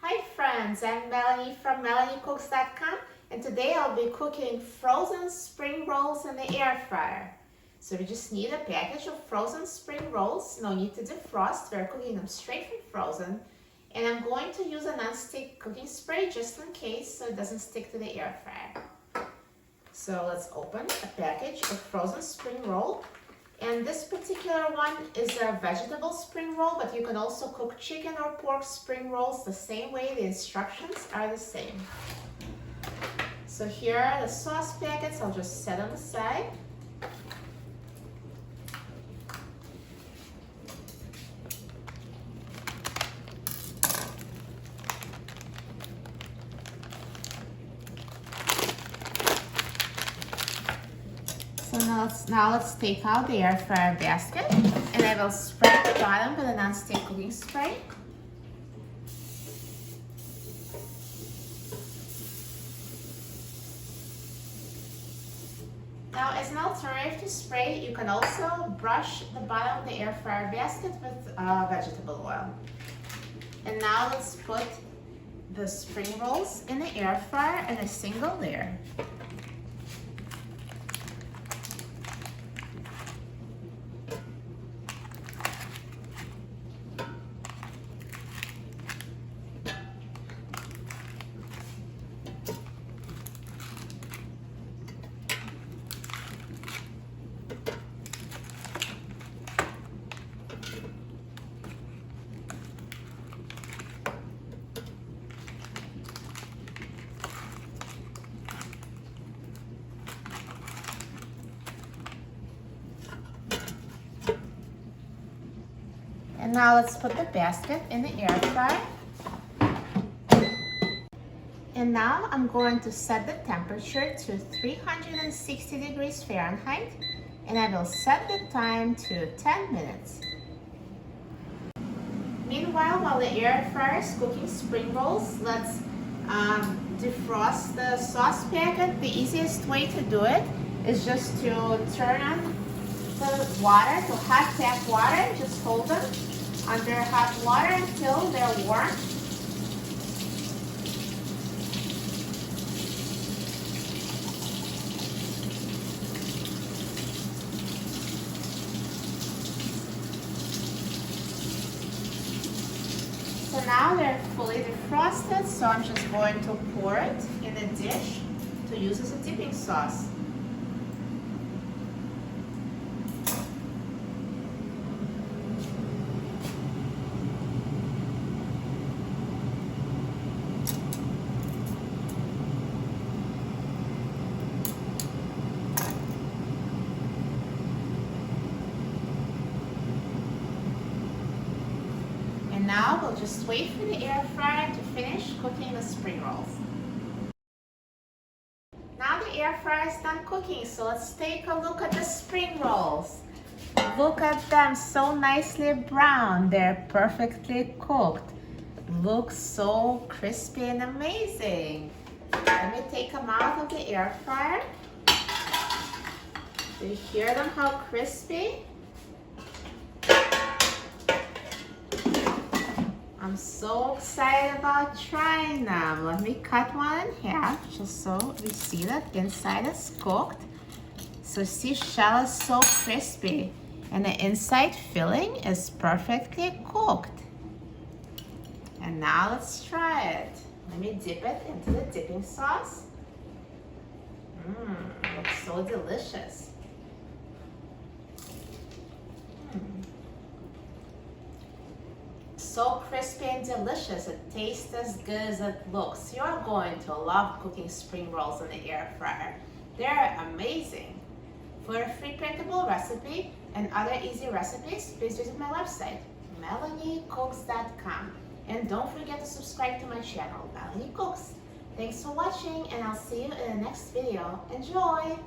Hi friends, I'm Melanie from MelanieCooks.com, and today I'll be cooking frozen spring rolls in the air fryer. So we just need a package of frozen spring rolls, no need to defrost, we're cooking them straight from frozen. And I'm going to use a non-stick cooking spray just in case so it doesn't stick to the air fryer. So let's open a package of frozen spring roll. And this particular one is a vegetable spring roll, but you can also cook chicken or pork spring rolls the same way. The instructions are the same. So here are the sauce packets. I'll just set them aside. So now let's take out the air fryer basket, and I will spread the bottom with a non-stick cooking spray. Now, as an alternative to spray, you can also brush the bottom of the air fryer basket with vegetable oil. And now let's put the spring rolls in the air fryer in a single layer. And now let's put the basket in the air fryer. And now I'm going to set the temperature to 360 degrees Fahrenheit, and I will set the time to 10 minutes. Meanwhile, while the air fryer is cooking spring rolls, let's defrost the sauce packet. The easiest way to do it is just to turn on the water to hot tap water. Just hold them under hot water until they're warm. So now they're fully defrosted, so I'm just going to pour it in a dish to use as a dipping sauce. And now we'll just wait for the air fryer to finish cooking the spring rolls. Now the air fryer is done cooking, so let's take a look at the spring rolls. Look at them, so nicely brown. They're perfectly cooked. Look so crispy and amazing. Let me take them out of the air fryer. Do you hear them, how crispy? I'm so excited about trying them. Let me cut one in half just so we see that the inside is cooked. So see, shell is so crispy and the inside filling is perfectly cooked. And now let's try it. Let me dip it into the dipping sauce. Looks so delicious. So crispy and delicious. It tastes as good as it looks. You're going to love cooking spring rolls in the air fryer. They're amazing. For a free printable recipe and other easy recipes, please visit my website, MelanieCooks.com. And don't forget to subscribe to my channel, Melanie Cooks. Thanks for watching, and I'll see you in the next video. Enjoy!